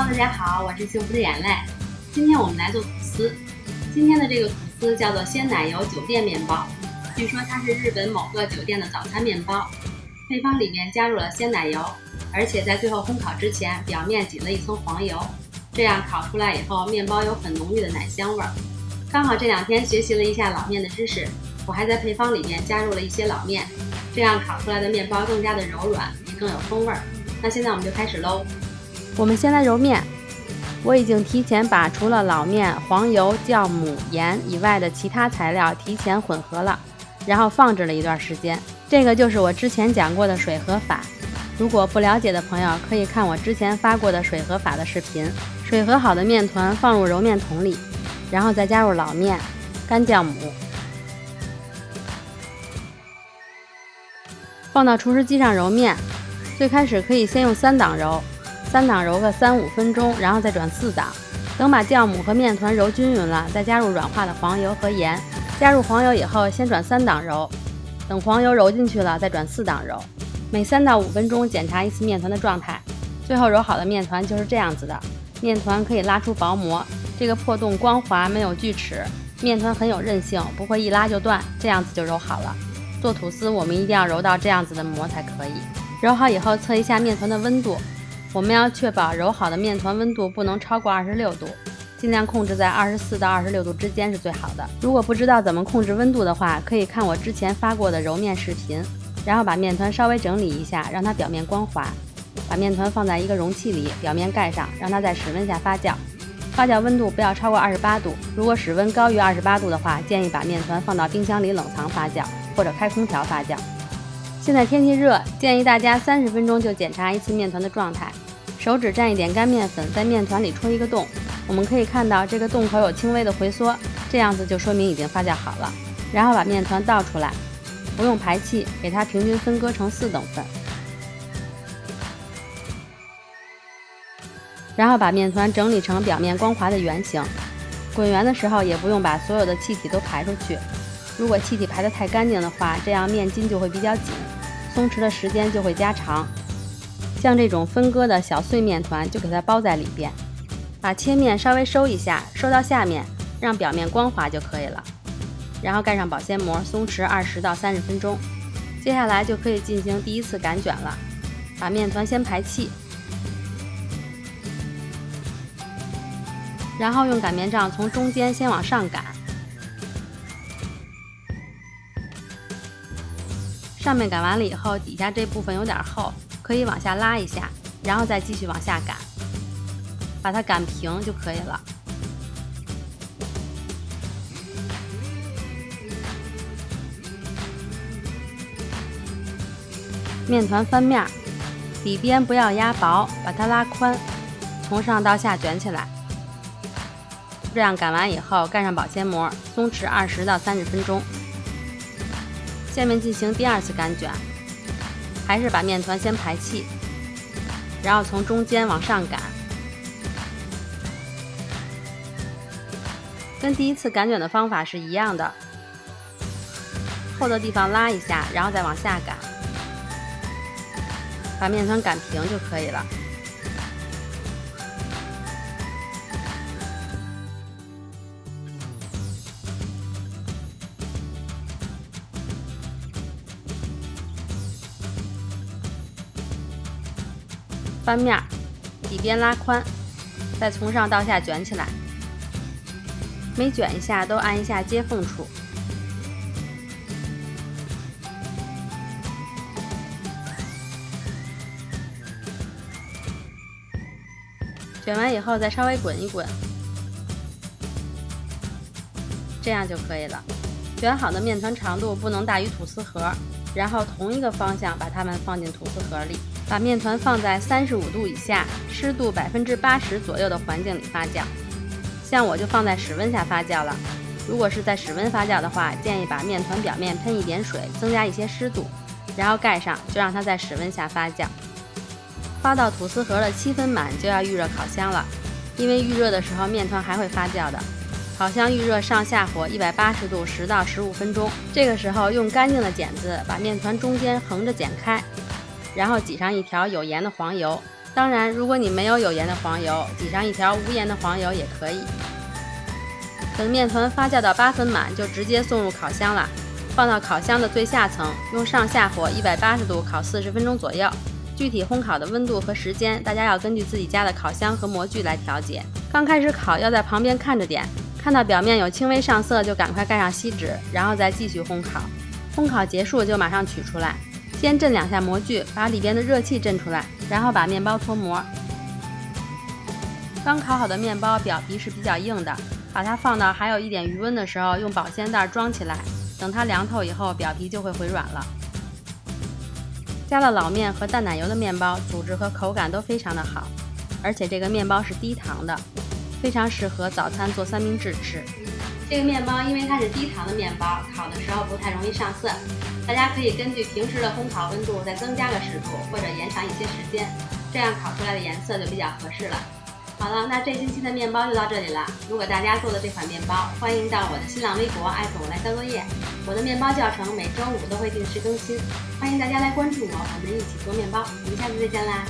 大家好，我是幸福的眼泪。今天我们来做吐司。今天的这个吐司叫做鲜奶油酒店面包，据说它是日本某个酒店的早餐面包。配方里面加入了鲜奶油，而且在最后烘烤之前，表面挤了一层黄油，这样烤出来以后，面包有很浓郁的奶香味儿。刚好这2天学习了一下老面的知识，我还在配方里面加入了一些老面，这样烤出来的面包更加的柔软，也更有风味儿。那现在我们就开始喽。我们先来揉面，我已经提前把除了老面、黄油、酵母、盐以外的其他材料提前混合了，然后放置了一段时间。这个就是我之前讲过的水和法，如果不了解的朋友可以看我之前发过的水和法的视频。水和好的面团放入揉面桶里，然后再加入老面、干酵母，放到厨师机上揉面。最开始可以先用3档揉个3-5分钟，然后再转4档。等把酵母和面团揉均匀了，再加入软化的黄油和盐。加入黄油以后，先转3档揉，等黄油揉进去了，再转4档揉。每3到5分钟检查一次面团的状态。最后揉好的面团就是这样子的，面团可以拉出薄膜，这个破洞光滑，没有锯齿，面团很有韧性，不会一拉就断，这样子就揉好了。做吐司我们一定要揉到这样子的膜才可以。揉好以后测一下面团的温度，我们要确保揉好的面团温度不能超过26度，尽量控制在24到26度之间是最好的。如果不知道怎么控制温度的话，可以看我之前发过的揉面视频。然后把面团稍微整理一下，让它表面光滑。把面团放在一个容器里，表面盖上，让它在室温下发酵。发酵温度不要超过28度，如果室温高于28度的话，建议把面团放到冰箱里冷藏发酵，或者开空调发酵。现在天气热，建议大家30分钟就检查一次面团的状态。手指蘸一点干面粉，在面团里戳一个洞，我们可以看到这个洞口有轻微的回缩，这样子就说明已经发酵好了。然后把面团倒出来，不用排气，给它平均分割成4等份。然后把面团整理成表面光滑的圆形，滚圆的时候也不用把所有的气体都排出去。如果气体排得太干净的话，这样面筋就会比较紧，松弛的时间就会加长。像这种分割的小碎面团就给它包在里边，把切面稍微收一下，收到下面，让表面光滑就可以了。然后盖上保鲜膜，松弛20到30分钟。接下来就可以进行第一次擀卷了。把面团先排气，然后用擀面杖从中间先往上擀，上面擀完了以后，底下这部分有点厚，可以往下拉一下，然后再继续往下擀，把它擀平就可以了。面团翻面，底边不要压薄，把它拉宽，从上到下卷起来。这样擀完以后，盖上保鲜膜，松弛20到30分钟。下面进行第2次擀卷，还是把面团先排气，然后从中间往上擀，跟第1次擀卷的方法是一样的。厚的地方拉一下，然后再往下擀，把面团擀平就可以了。翻面，底边拉宽，再从上到下卷起来，每卷一下都按一下接缝处。卷完以后再稍微滚一滚，这样就可以了。卷好的面团长度不能大于吐司盒，然后同一个方向把它们放进吐司盒里。把面团放在35度以下，湿度80%左右的环境里发酵。像我就放在室温下发酵了。如果是在室温发酵的话，建议把面团表面喷一点水，增加一些湿度，然后盖上，就让它在室温下发酵。发到吐司盒的7分满就要预热烤箱了，因为预热的时候面团还会发酵的。烤箱预热上下火180度10到15分钟。这个时候用干净的剪子把面团中间横着剪开，然后挤上一条有盐的黄油，当然，如果你没有盐的黄油，挤上一条无盐的黄油也可以。等面团发酵到8分满，就直接送入烤箱了，放到烤箱的最下层，用上下火180度烤40分钟左右。具体烘烤的温度和时间，大家要根据自己家的烤箱和模具来调节。刚开始烤要在旁边看着点，看到表面有轻微上色就赶快盖上锡纸，然后再继续烘烤。烘烤结束就马上取出来，先震2下模具，把里边的热气震出来，然后把面包脱模。刚烤好的面包表皮是比较硬的，把它放到还有一点余温的时候，用保鲜袋装起来，等它凉透以后，表皮就会回软了。加了老面和淡奶油的面包，组织和口感都非常的好，而且这个面包是低糖的，非常适合早餐做三明治吃。这个面包因为它是低糖的面包，烤的时候不太容易上色。大家可以根据平时的烘烤温度再增加个10度，或者延长一些时间，这样烤出来的颜色就比较合适了。好了，那这星期的面包就到这里了。如果大家做的这款面包，欢迎到我的新浪微博我来交作业。我的面包教程每周5都会定时更新，欢迎大家来关注我，我们一起做面包。我们下次再见啦！